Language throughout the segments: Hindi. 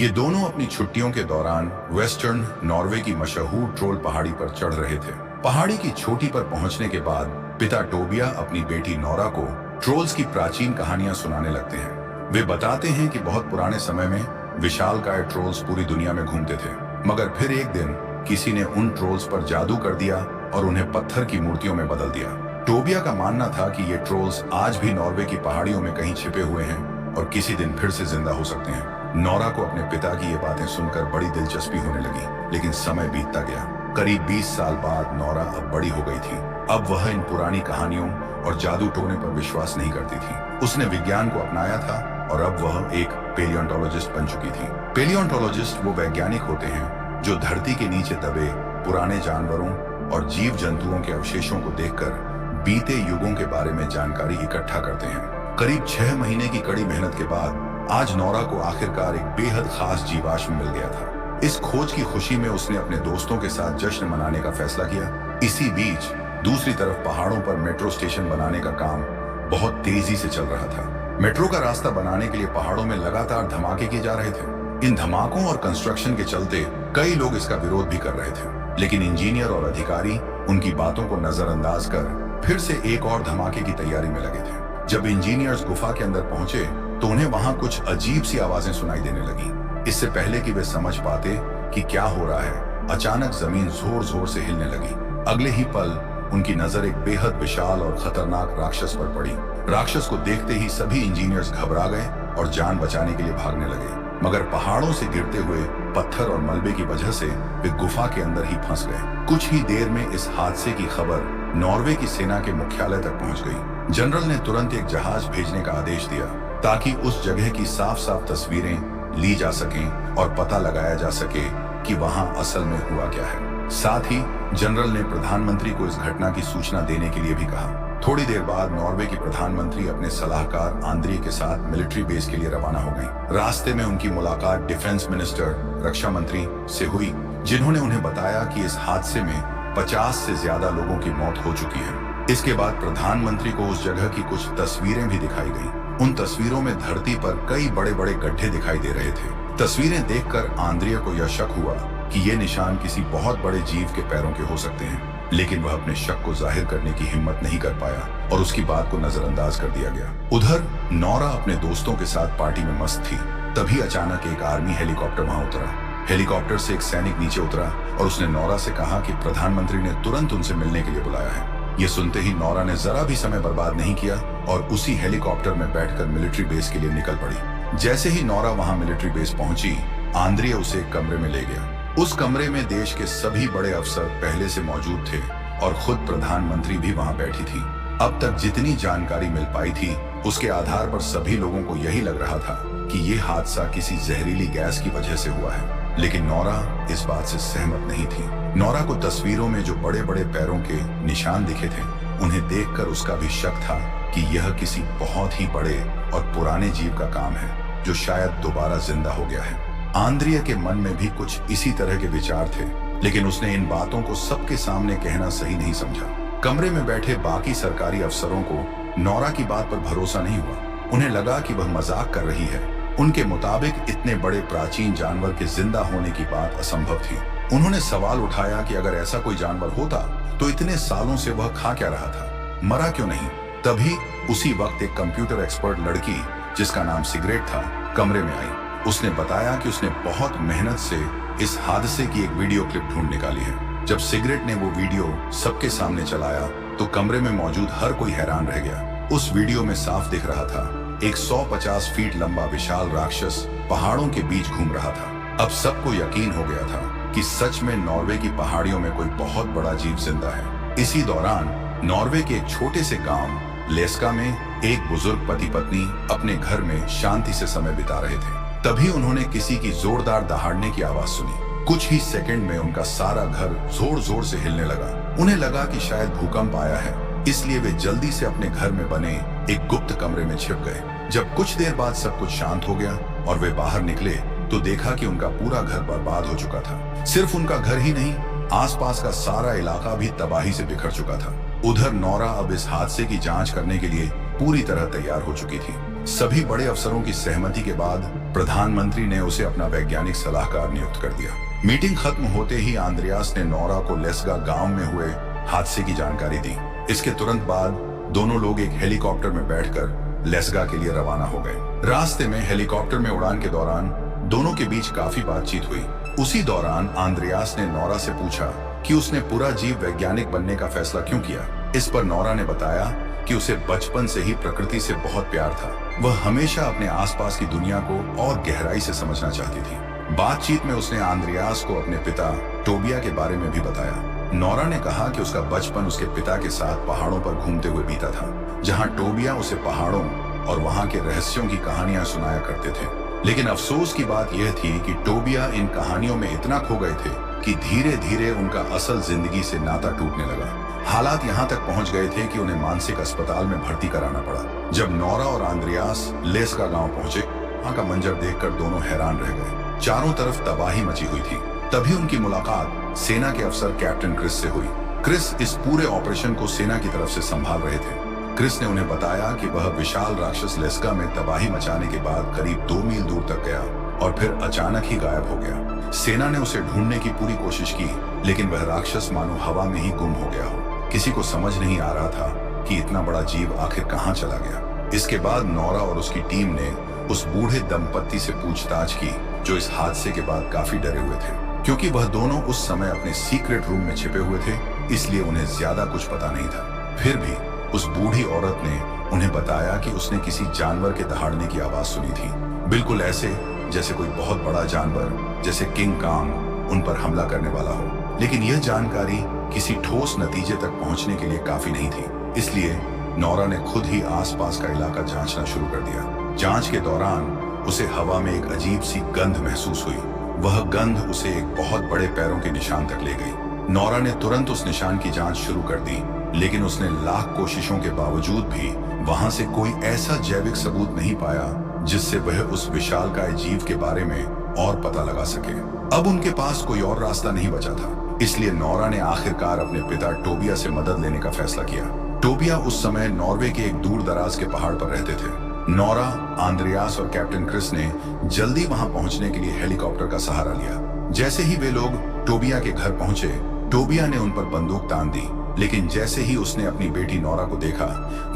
ये दोनों अपनी छुट्टियों के दौरान वेस्टर्न नॉर्वे की मशहूर ट्रोल पहाड़ी पर चढ़ रहे थे। पहाड़ी की चोटी पर पहुंचने के बाद पिता टोबिया अपनी बेटी नोरा को ट्रोल्स की प्राचीन कहानियां सुनाने लगते हैं। वे बताते हैं कि बहुत पुराने समय में विशालकाय ट्रोल्स पूरी दुनिया में घूमते थे, मगर फिर एक दिन किसी ने उन ट्रोल्स पर जादू कर दिया और उन्हें पत्थर की मूर्तियों में बदल दिया। टोबिया का मानना था कि ये ट्रोल्स आज भी नॉर्वे की पहाड़ियों में कहीं छिपे हुए हैं और किसी दिन फिर से जिंदा हो सकते हैं। नोरा को अपने पिता की ये बातें सुनकर बड़ी दिलचस्पी होने लगी, लेकिन समय बीतता गया। करीब 20 साल बाद नोरा अब बड़ी हो गई थी। अब वह इन पुरानी कहानियों और जादू टोने पर विश्वास नहीं करती थी। उसने विज्ञान को अपनाया था और अब वह एक पेलियोंटोलॉजिस्ट बन चुकी थी। पेलियोंटोलॉजिस्ट वो वैज्ञानिक होते हैं जो धरती के नीचे दबे पुराने जानवरों और जीव जंतुओं के अवशेषों को देखकर बीते युगों के बारे में जानकारी इकट्ठा करते हैं। करीब 6 महीने की कड़ी मेहनत के बाद आज नोरा को आखिरकार एक बेहद खास जीवाश्म मिल गया था। इस खोज की खुशी में उसने अपने दोस्तों के साथ जश्न मनाने का फैसला किया। इसी बीच दूसरी तरफ पहाड़ों पर मेट्रो स्टेशन बनाने का काम बहुत तेजी से चल रहा था। मेट्रो का रास्ता बनाने के लिए पहाड़ों में लगातार धमाके किए जा रहे थे। इन धमाकों और कंस्ट्रक्शन के चलते कई लोग इसका विरोध भी कर रहे थे, लेकिन इंजीनियर और अधिकारी उनकी बातों को नजरअंदाज कर फिर से एक और धमाके की तैयारी में लगे थे। जब इंजीनियर्स गुफा के अंदर पहुंचे तो उन्हें वहां कुछ अजीब सी आवाजें सुनाई देने लगी। इससे पहले कि वे समझ पाते कि क्या हो रहा है, अचानक जमीन जोर जोर से हिलने लगी। अगले ही पल उनकी नजर एक बेहद विशाल और खतरनाक राक्षस पर पड़ी। राक्षस को देखते ही सभी इंजीनियर्स घबरा गए और जान बचाने के लिए भागने लगे, मगर पहाड़ों से गिरते हुए पत्थर और मलबे की वजह से वे गुफा के अंदर ही फंस गए। कुछ ही देर में इस हादसे की खबर नॉर्वे की सेना के मुख्यालय तक पहुंच गई। जनरल ने तुरंत एक जहाज भेजने का आदेश दिया ताकि उस जगह की साफ साफ तस्वीरें ली जा सकें और पता लगाया जा सके कि वहां असल में हुआ क्या है। साथ ही जनरल ने प्रधानमंत्री को इस घटना की सूचना देने के लिए भी कहा। थोड़ी देर बाद नॉर्वे की प्रधानमंत्री अपने सलाहकार आंद्रिय के साथ मिलिट्री बेस के लिए रवाना हो गई। रास्ते में उनकी मुलाकात डिफेंस मिनिस्टर, रक्षा मंत्री से हुई, जिन्होंने उन्हें बताया कि इस हादसे में 50 से ज्यादा लोगों की मौत हो चुकी है। इसके बाद प्रधानमंत्री को उस जगह की कुछ तस्वीरें भी दिखाई गईं। उन तस्वीरों में धरती पर कई बड़े बड़े गड्ढे दिखाई दे रहे थे। तस्वीरें देखकर आंद्रिय को यह शक हुआ कि ये निशान किसी बहुत बड़े जीव के पैरों के हो सकते हैं, लेकिन वह अपने शक को जाहिर करने की हिम्मत नहीं कर पाया और उसकी बात को नजरअंदाज कर दिया गया। उधर नोरा अपने दोस्तों के साथ पार्टी में मस्त थी। तभी अचानक एक आर्मी हेलीकॉप्टर वहां उतरा। हेलीकॉप्टर से एक सैनिक नीचे उतरा और उसने नोरा से कहा कि प्रधानमंत्री ने तुरंत उनसे मिलने के लिए बुलाया है। ये सुनते ही नोरा ने जरा भी समय बर्बाद नहीं किया और उसी हेलीकॉप्टर में बैठकर मिलिट्री बेस के लिए निकल पड़ी। जैसे ही नोरा वहां मिलिट्री बेस पहुंची, आंद्रिय उसे एक कमरे में ले गया। उस कमरे में देश के सभी बड़े अफसर पहले से मौजूद थे और खुद प्रधानमंत्री भी वहां बैठी थी। अब तक जितनी जानकारी मिल पाई थी, उसके आधार पर सभी लोगों को यही लग रहा था कि ये हादसा किसी जहरीली गैस की वजह से हुआ है, लेकिन नोरा इस बात से सहमत नहीं थी। नोरा को तस्वीरों में जो बड़े बड़े पैरों के निशान दिखे थे, उन्हें देखकर उसका भी शक था कि यह किसी बहुत ही बड़े और पुराने जीव का काम है जो शायद दोबारा जिंदा हो गया है। आंद्रिय के मन में भी कुछ इसी तरह के विचार थे, लेकिन उसने इन बातों को सबके सामने कहना सही नहीं समझा। कमरे में बैठे बाकी सरकारी अफसरों को नोरा की बात पर भरोसा नहीं हुआ। उन्हें लगा कि वह मजाक कर रही है। उनके मुताबिक इतने बड़े प्राचीन जानवर के जिंदा होने की बात असंभव थी। उन्होंने सवाल उठाया कि अगर ऐसा कोई जानवर होता तो इतने सालों से वह खा क्या रहा था, मरा क्यों नहीं। तभी उसी वक्त एक कंप्यूटर एक्सपर्ट लड़की, जिसका नाम सिगरेट था, कमरे में आई। उसने बताया कि उसने बहुत मेहनत से इस हादसे की एक वीडियो क्लिप ढूंढ निकाली है। जब सिगरेट ने वो वीडियो सबके सामने चलाया तो कमरे में मौजूद हर कोई हैरान रह गया। उस वीडियो में साफ दिख रहा था एक 150 फीट लंबा विशाल राक्षस पहाड़ों के बीच घूम रहा था। अब सबको यकीन हो गया था कि सच में नॉर्वे की पहाड़ियों में कोई बहुत बड़ा जीव जिंदा है। इसी दौरान नॉर्वे के एक छोटे से गांव लेस्का में एक बुजुर्ग पति पत्नी अपने घर में शांति से समय बिता रहे थे। तभी उन्होंने किसी की जोरदार दहाड़ने की आवाज सुनी। कुछ ही सेकंड में उनका सारा घर जोर जोर से हिलने लगा। उन्हें लगा कि शायद भूकंप आया है, इसलिए वे जल्दी से अपने घर में बने एक गुप्त कमरे में छिप गए। जब कुछ देर बाद सब कुछ शांत हो गया और वे बाहर निकले तो देखा कि उनका पूरा घर बर्बाद हो चुका था। सिर्फ उनका घर ही नहीं, आसपास का सारा इलाका भी तबाही से बिखर चुका था। उधर नोरा अब इस हादसे की जांच करने के लिए पूरी तरह तैयार हो चुकी थी। सभी बड़े अफसरों की सहमति के बाद प्रधानमंत्री ने उसे अपना वैज्ञानिक सलाहकार नियुक्त कर दिया। मीटिंग खत्म होते ही आंद्रियास ने नोरा को लेस्गा गांव में हुए हादसे की जानकारी दी। इसके तुरंत बाद दोनों लोग एक हेलीकॉप्टर में बैठकर लेस्गा के लिए रवाना हो गए। रास्ते में हेलीकॉप्टर में उड़ान के दौरान दोनों के बीच काफी बातचीत हुई। उसी दौरान आंद्रियास ने नोरा से पूछा कि उसने पूरा जीव वैज्ञानिक बनने का फैसला क्यों किया। इस पर नोरा ने बताया कि उसे बचपन से ही प्रकृति से बहुत प्यार था। वह हमेशा अपने आसपास की दुनिया को और गहराई से समझना चाहती थी। बातचीत में उसने आंद्रियास को अपने पिता टोबिया के बारे में भी बताया। नोरा ने कहा कि उसका बचपन उसके पिता के साथ पहाड़ों पर घूमते हुए बीता था, जहां टोबिया उसे पहाड़ों और वहां के रहस्यों की कहानियां सुनाया करते थे। लेकिन अफसोस की बात यह थी कि टोबिया इन कहानियों में इतना खो गए थे कि धीरे धीरे उनका असल जिंदगी से नाता टूटने लगा। हालात यहाँ तक पहुंच गए थे कि उन्हें मानसिक अस्पताल में भर्ती कराना पड़ा। जब नोरा और आंद्रियास लेस्गा गांव पहुंचे, वहां का मंजर देखकर दोनों हैरान रह गए। चारों तरफ तबाही मची हुई थी। तभी उनकी मुलाकात सेना के अफसर कैप्टन क्रिस से हुई। क्रिस इस पूरे ऑपरेशन को सेना की तरफ से संभाल रहे थे। क्रिस ने उन्हें बताया कि वह विशाल राक्षस लेस्गा में तबाही मचाने के बाद करीब 2 मील दूर तक गया और फिर अचानक ही गायब हो गया। सेना ने उसे ढूंढने की पूरी कोशिश की, लेकिन वह राक्षस मानो हवा में ही गुम हो गया हो। किसी को समझ नहीं आ रहा था कि इतना बड़ा जीव आखिर कहां चला गया। इसके बाद नोरा और उसकी टीम ने उस बूढ़े दंपत्ति से पूछताछ की, जो इस हादसे के बाद काफी डरे हुए थे। क्योंकि वह दोनों उस समय अपने सीक्रेट रूम में छिपे हुए थे, इसलिए उन्हें ज्यादा कुछ पता नहीं था। फिर भी उस बूढ़ी औरत ने उन्हें बताया कि उसने किसी जानवर के दहाड़ने की आवाज सुनी थी, बिल्कुल ऐसे जैसे कोई बहुत बड़ा जानवर जैसे किंग कांग उन पर हमला करने वाला हो। लेकिन यह जानकारी किसी ठोस नतीजे तक पहुंचने के लिए काफी नहीं थी। इसलिए नोरा ने खुद ही आसपास का इलाका जांचना शुरू कर दिया। जांच के दौरान उसे हवा में एक अजीब सी गंध महसूस हुई। वह गंध उसे एक बहुत बड़े पैरों के निशान तक ले गई। नोरा ने तुरंत उस निशान की जांच शुरू कर दी, लेकिन उसने लाख कोशिशों के बावजूद भी वहां से कोई ऐसा जैविक सबूत नहीं पाया जिससे वह उस विशालकाय जीव के बारे में और पता लगा सके। अब उनके पास कोई और रास्ता नहीं बचा था, इसलिए नोरा ने आखिरकार अपने पिता टोबिया से मदद लेने का फैसला किया। टोबिया उस समय नॉर्वे के एक दूर दराज के पहाड़ पर रहते थे। नोरा, आंद्रियास और कैप्टन क्रिस ने जल्दी वहां पहुंचने के लिए हेलीकॉप्टर का सहारा लिया। जैसे ही वे लोग टोबिया के घर पहुंचे, टोबिया ने उन पर बंदूक तान दी, लेकिन जैसे ही उसने अपनी बेटी नोरा को देखा,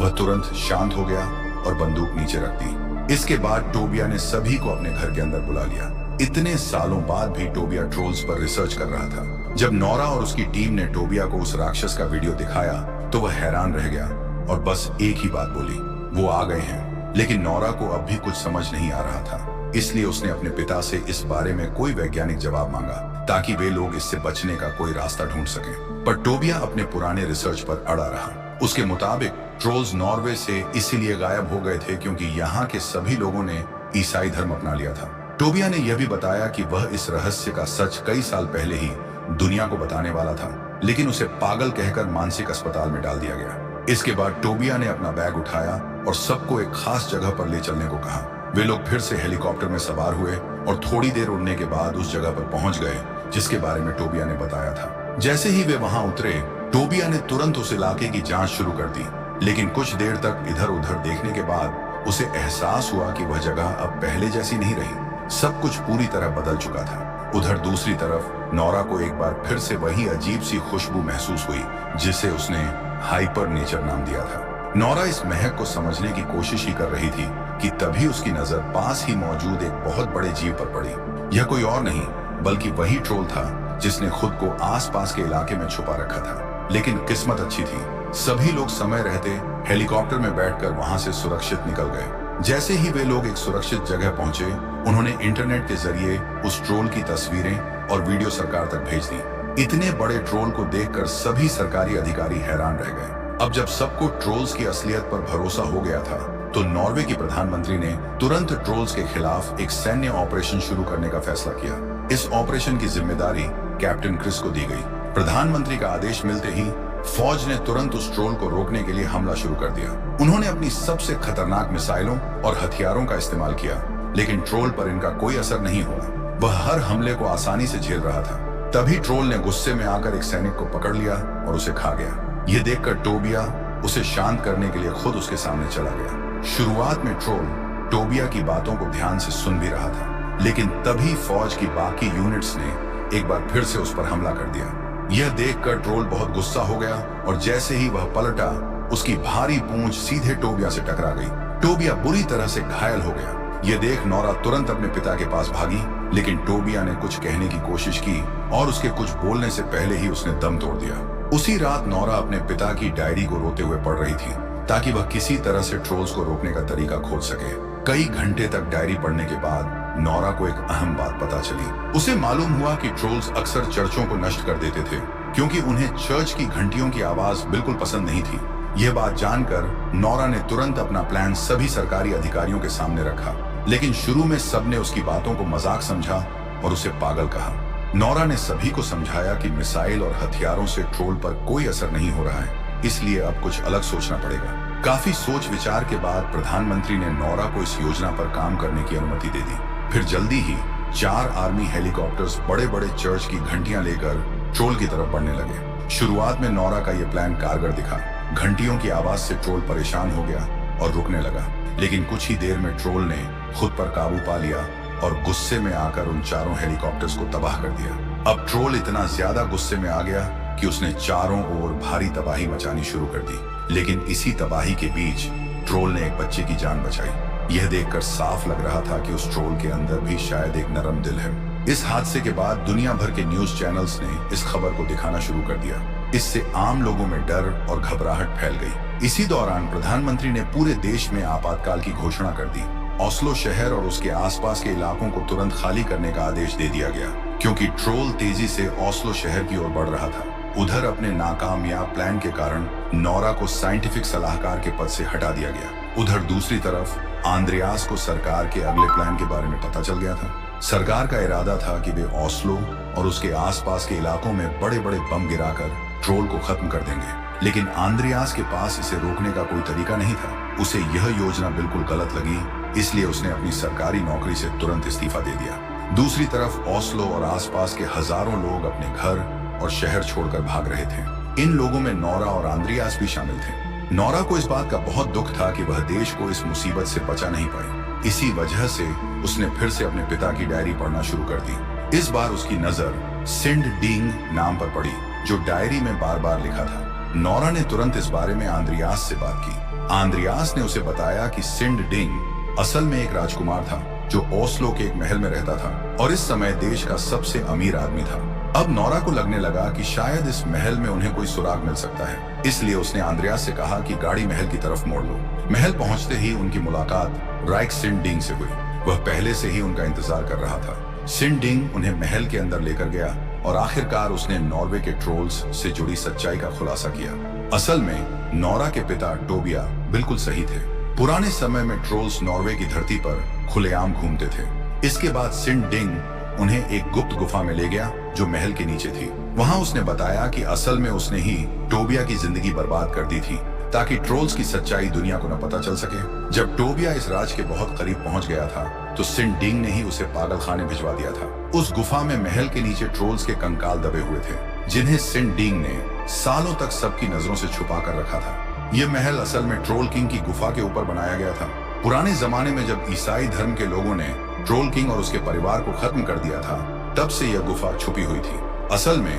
वह तुरंत शांत हो गया और बंदूक नीचे रख दी। इसके बाद टोबिया ने सभी को अपने घर के अंदर बुला लिया। इतने सालों बाद भी टोबिया ट्रोल्स पर रिसर्च कर रहा था। जब नोरा और उसकी टीम ने टोबिया को उस राक्षस का वीडियो दिखाया तो वह हैरान रह गया और बस एक ही बात बोली, वो आ गए हैं। लेकिन नोरा को अब भी कुछ समझ नहीं आ रहा था, इसलिए उसने अपने पिता से इस बारे में कोई वैज्ञानिक जवाब मांगा ताकि वे लोग इससे बचने का कोई रास्ता ढूंढ सके। पर टोबिया अपने पुराने रिसर्च पर अड़ा रहा। उसके मुताबिक ट्रोल्स नॉर्वे से इसीलिए गायब हो गए थे क्योंकि यहाँ के सभी लोगों ने ईसाई धर्म अपना लिया था। टोबिया ने यह भी बताया कि वह इस रहस्य का सच कई साल पहले ही दुनिया को बताने वाला था, लेकिन उसे पागल कहकर मानसिक अस्पताल में डाल दिया गया। इसके बाद टोबिया ने अपना बैग उठाया और सबको एक खास जगह पर ले चलने को कहा। वे लोग फिर से हेलीकॉप्टर में सवार हुए और थोड़ी देर उड़ने के बाद उस जगह पर पहुंच गए जिसके बारे में टोबिया ने बताया था। जैसे ही वे वहां उतरे, टोबिया ने तुरंत उस इलाके की जांच शुरू कर दी, लेकिन कुछ देर तक इधर उधर देखने के बाद उसे एहसास हुआ कि वह जगह अब पहले जैसी नहीं रही। सब कुछ पूरी तरह बदल चुका था। उधर दूसरी तरफ नोरा को एक बार फिर से वही अजीब सी खुशबू महसूस हुई जिसे उसने हाइपर नेचर नाम दिया था। नोरा इस महक को समझने की कोशिश ही कर रही थी कि तभी उसकी नजर पास ही मौजूद एक बहुत बड़े जीव पर पड़ी। यह कोई और नहीं बल्कि वही ट्रोल था जिसने खुद को आसपास के इलाके में छुपा रखा था। लेकिन किस्मत अच्छी थी, सभी लोग समय रहते हेलीकॉप्टर में बैठकर वहां से सुरक्षित निकल गए। जैसे ही वे लोग एक सुरक्षित जगह पहुंचे, उन्होंने इंटरनेट के जरिए उस ट्रोल की तस्वीरें और वीडियो सरकार तक भेज दी। इतने बड़े ट्रोल को देखकर सभी सरकारी अधिकारी हैरान रह गए। अब जब सबको ट्रोल्स की असलियत पर भरोसा हो गया था, तो नॉर्वे के प्रधानमंत्री ने तुरंत ट्रोल्स के खिलाफ एक सैन्य ऑपरेशन शुरू करने का फैसला किया। इस ऑपरेशन की जिम्मेदारी कैप्टन क्रिस को दी गई। प्रधानमंत्री का आदेश मिलते ही फौज ने तुरंत उस ट्रोल को रोकने के लिए हमला शुरू कर दिया। उन्होंने अपनी सबसे खतरनाक मिसाइलों और हथियारों का इस्तेमाल किया, लेकिन ट्रोल पर इनका कोई असर नहीं हुआ। वह हर हमले को आसानी से झेल रहा था। तभी ट्रोल ने गुस्से में आकर एक सैनिक को पकड़ लिया और उसे खा गया। यह देखकर टोबिया उसे शांत करने के लिए खुद उसके सामने चला गया। शुरुआत में ट्रोल टोबिया की बातों को ध्यान से सुन भी रहा था, लेकिन तभी फौज की बाकी यूनिट्स ने एक बार फिर से उस पर हमला कर दिया। यह देखकर ट्रोल बहुत गुस्सा हो गया और जैसे ही वह पलटा, उसकी भारी पूंछ सीधे टोबिया से टकरा गई। टोबिया बुरी तरह से घायल हो गया। यह देख नोरा तुरंत अपने पिता के पास भागी, लेकिन टोबिया ने कुछ कहने की कोशिश की और उसके कुछ बोलने से पहले ही उसने दम तोड़ दिया। उसी रात नोरा अपने पिता की डायरी को रोते हुए पढ़ रही थी, ताकि वह किसी तरह से ट्रोल्स को रोकने का तरीका खोज सके। कई घंटे तक डायरी पढ़ने के बाद नोरा को एक अहम बात पता चली। उसे मालूम हुआ कि ट्रोल्स अक्सर चर्चों को नष्ट कर देते थे, क्योंकि उन्हें चर्च की घंटियों की आवाज बिल्कुल पसंद नहीं थी। यह बात जानकर नोरा ने तुरंत अपना प्लान सभी सरकारी अधिकारियों के सामने रखा, लेकिन शुरू में सबने उसकी बातों को मजाक समझा और उसे पागल कहा। नोरा ने सभी को समझाया कि मिसाइल और हथियारों से ट्रोल पर कोई असर नहीं हो रहा है, इसलिए अब कुछ अलग सोचना पड़ेगा। काफी सोच विचार के बाद प्रधानमंत्री ने नोरा को इस योजना पर काम करने की अनुमति दे दी। फिर जल्दी ही 4 आर्मी हेलीकॉप्टर्स बड़े बड़े चर्च की घंटियां लेकर ट्रोल की तरफ बढ़ने लगे। शुरुआत में नोरा का यह प्लान कारगर दिखा। घंटियों की आवाज से ट्रोल परेशान हो गया और रुकने लगा, लेकिन कुछ ही देर में ट्रोल ने खुद पर काबू पा लिया और गुस्से में आकर उन चारों हेलीकॉप्टर्स को तबाह कर दिया। अब ट्रोल इतना ज्यादा गुस्से में आ गया कि उसने चारों ओर भारी तबाही मचानी शुरू कर दी, लेकिन इसी तबाही के बीच ट्रोल ने एक बच्चे की जान बचाई। यह देखकर साफ लग रहा था कि उस ट्रोल के अंदर भी शायद एक नरम दिल है। इस हादसे के बाद दुनिया भर के न्यूज चैनल्स ने इस खबर को दिखाना शुरू कर दिया। इससे आम लोगों में डर और घबराहट फैल गई। इसी दौरान प्रधानमंत्री ने पूरे देश में आपातकाल की घोषणा कर दी। ओस्लो शहर और उसके आसपास के इलाकों को तुरंत खाली करने का आदेश दे दिया गया, क्योंकि ट्रोल तेजी से ओस्लो शहर की ओर बढ़ रहा था। उधर अपने नाकामयाब प्लान के कारण नोरा को साइंटिफिक सलाहकार के पद से हटा दिया गया। उधर दूसरी तरफ आंद्रियास को सरकार के अगले प्लान के बारे में पता चल गया था। सरकार का इरादा था कि वे ओस्लो और उसके आसपास के इलाकों में बड़े बड़े बम गिराकर ट्रोल को खत्म कर देंगे, लेकिन आंद्रियास के पास इसे रोकने का कोई तरीका नहीं था। उसे यह योजना बिल्कुल गलत लगी, इसलिए उसने अपनी सरकारी नौकरी से तुरंत इस्तीफा दे दिया। दूसरी तरफ ओस्लो और आसपास के हजारों लोग अपने घर और शहर छोड़कर भाग रहे थे। इन लोगों में नोरा और आंद्रियास भी शामिल थे। नोरा को इस बात का बहुत दुख था कि वह देश को इस मुसीबत से बचा नहीं पाई। इसी वजह से उसने फिर से अपने पिता की डायरी पढ़ना शुरू कर दी। इस बार उसकी नजर सिंड डिंग नाम पर पड़ी, जो डायरी में बार बार लिखा था। नोरा ने तुरंत इस बारे में आंद्रियास से बात की। आंद्रियास ने उसे बताया कि सिंड डिंग असल में एक राजकुमार था, जो ओस्लो के एक महल में रहता था और इस समय देश का सबसे अमीर आदमी था। अब नोरा को लगने लगा कि शायद इस महल में उन्हें कोई सुराग मिल सकता है, इसलिए उसने आंद्रियास से कहा कि गाड़ी महल की तरफ मोड़ लो। महल पहुंचते ही उनकी मुलाकात राइक सिंड डिंग से हुई। वह पहले से ही उनका इंतजार कर रहा था। सिंड डिंग उन्हें महल के अंदर लेकर गया और आखिरकार उसने नॉर्वे के ट्रोल्स से जुड़ी सच्चाई का खुलासा किया। असल में नोरा के पिता टोबिया बिल्कुल सही थे। पुराने समय में ट्रोल्स नॉर्वे की धरती पर खुलेआम घूमते थे। इसके बाद सिंड डिंग उन्हें एक गुप्त गुफा में ले गया जो महल के नीचे थी। वहां उसने बताया कि असल में उसने ही टोबिया की जिंदगी बर्बाद कर दी थी, ताकि ट्रोल्स की सच्चाई दुनिया को न पता चल सके। जब टोबिया इस राज के बहुत करीब पहुंच गया था, तो सिंड डिंग ने ही उसे पागल खाने भिजवा दिया था। उस गुफा में महल के नीचे ट्रोल्स के कंकाल दबे हुए थे, जिन्हें सिंड डिंग ने सालों तक सबकी नजरों से छुपा कर रखा था। यह महल असल में ट्रोल किंग की गुफा के ऊपर बनाया गया था। पुराने जमाने में जब ईसाई धर्म के लोगों ने ट्रोल किंग और उसके परिवार को खत्म कर दिया था, तब से यह गुफा छुपी हुई थी। असल में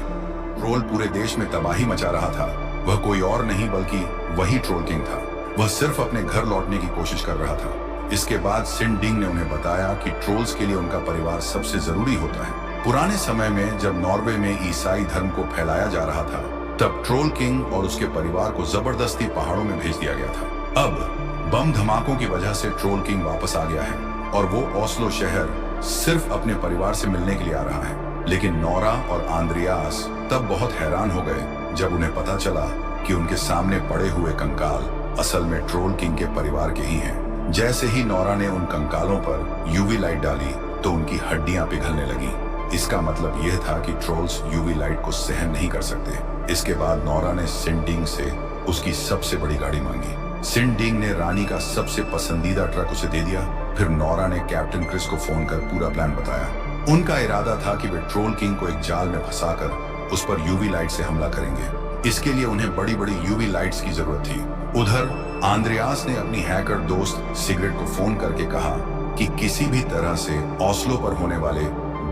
ट्रोल पूरे देश में तबाही मचा रहा था। वह कोई और नहीं बल्कि वही ट्रोल किंग था। वह सिर्फ अपने घर लौटने की कोशिश कर रहा था। इसके बाद सिंड डिंग ने उन्हें बताया कि ट्रोल्स के लिए उनका परिवार सबसे जरूरी होता है। पुराने समय में जब नॉर्वे में ईसाई धर्म को फैलाया जा रहा था, तब ट्रोल किंग और उसके परिवार को जबरदस्ती पहाड़ों में भेज दिया गया था। अब बम धमाकों की वजह से ट्रोल किंग वापस आ गया है और वो ओस्लो शहर सिर्फ अपने परिवार से मिलने के लिए आ रहा है। लेकिन नोरा और आंद्रियास तब बहुत हैरान हो गए जब उन्हें पता चला कि उनके सामने पड़े हुए कंकाल असल में ट्रोल किंग के परिवार के ही हैं। जैसे ही नोरा ने उन कंकालों पर यूवी लाइट डाली, तो उनकी हड्डियां पिघलने लगी। इसका मतलब यह था कि ट्रोल्स यूवी लाइट को सहन नहीं कर सकते। इसके बाद नोरा ने सिंड डिंग से उसकी सबसे बड़ी गाड़ी मांगी। सिंड डिंग ने रानी का सबसे पसंदीदा ट्रक उसे दे दिया। फिर नोरा ने कैप्टन क्रिस को फोन कर पूरा प्लान बताया। उनका इरादा था कि वे ट्रोल किंग को एक जाल में फंसाकर उस पर यूवी लाइट से हमला करेंगे। इसके लिए उन्हें बड़ी बड़ी यूवी लाइट्स की जरूरत थी। उधर आंद्रेयास ने अपनी हैकर दोस्त सिगरेट को फोन करके कहा कि किसी भी तरह से ऑस्लो पर होने वाले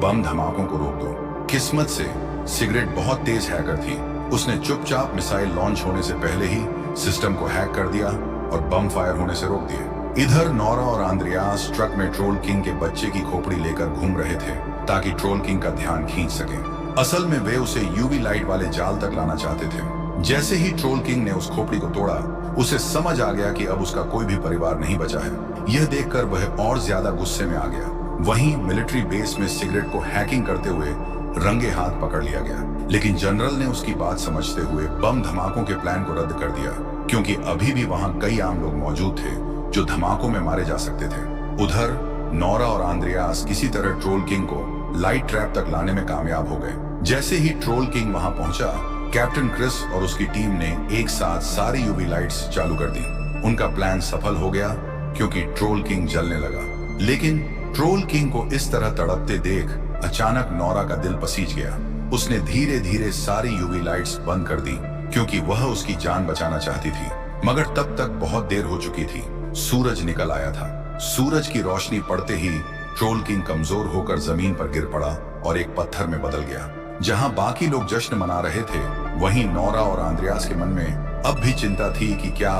बम धमाकों को रोक दो। किस्मत से सिगरेट बहुत तेज हैकर थी। उसने चुपचाप मिसाइल लॉन्च होने से पहले ही सिस्टम को हैक कर दिया और बम फायर होने से रोक दिए। इधर नोरा और आंद्रेयास ट्रक में ट्रोल किंग के बच्चे की खोपड़ी लेकर घूम रहे थे ताकि ट्रोल किंग का ध्यान खींच सके। असल में वे उसे यूवी लाइट वाले जाल तक लाना चाहते थे। जैसे ही ट्रोल किंग ने उस खोपड़ी को तोड़ा, उसे समझ आ गया कि अब उसका कोई भी परिवार नहीं बचा है। यह देखकर वह और ज्यादा गुस्से में आ गया। वहीं मिलिट्री बेस में सिगरेट को हैकिंग करते हुए रंगे हाथ पकड़ लिया गया, लेकिन जनरल ने उसकी बात समझते हुए बम धमाकों के प्लान को रद्द कर दिया, क्योंकि अभी भी वहां कई आम लोग मौजूद थे जो धमाकों में मारे जा सकते थे। उधर नोरा और आंद्रेयास किसी तरह ट्रोल किंग को लाइट ट्रैप तक लाने में कामयाब हो गए। जैसे ही ट्रोल किंग वहां पहुंचा, कैप्टन क्रिस और उसकी टीम ने एक साथ सारी यूवी लाइट्स चालू कर दी। उनका प्लान सफल हो गया क्योंकि ट्रोल किंग जलने लगा। लेकिन ट्रोल किंग को इस तरह तड़पते देख अचानक नोरा का दिल पसीज गया। उसने धीरे धीरे सारी यूवी लाइट्स बंद कर दी क्योंकि वह उसकी जान बचाना चाहती थी। मगर तब तक बहुत देर हो चुकी थी। सूरज निकल आया था। सूरज की रोशनी पड़ते ही ट्रोल किंग कमजोर होकर जमीन पर गिर पड़ा और एक पत्थर में बदल गया। जहां बाकी लोग जश्न मना रहे थे, वहीं नोरा और आंद्रेयास के मन में अब भी चिंता थी कि क्या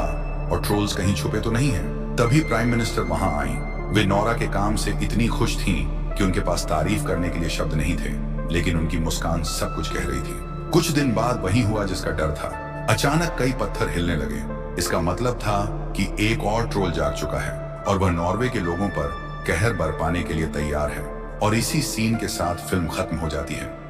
और ट्रोल्स कहीं छुपे तो नहीं हैं। तभी प्राइम मिनिस्टर वहां आई। वे नोरा के काम से इतनी खुश थीं कि उनके पास तारीफ करने के लिए शब्द नहीं थे, लेकिन उनकी मुस्कान सब कुछ कह रही थी। कुछ दिन बाद वही हुआ जिसका डर था। अचानक कई पत्थर हिलने लगे। इसका मतलब था कि एक और ट्रोल जाग चुका है और वह नॉर्वे के लोगों पर कहर बरपाने के लिए तैयार है। और इसी सीन के साथ फिल्म खत्म हो जाती है।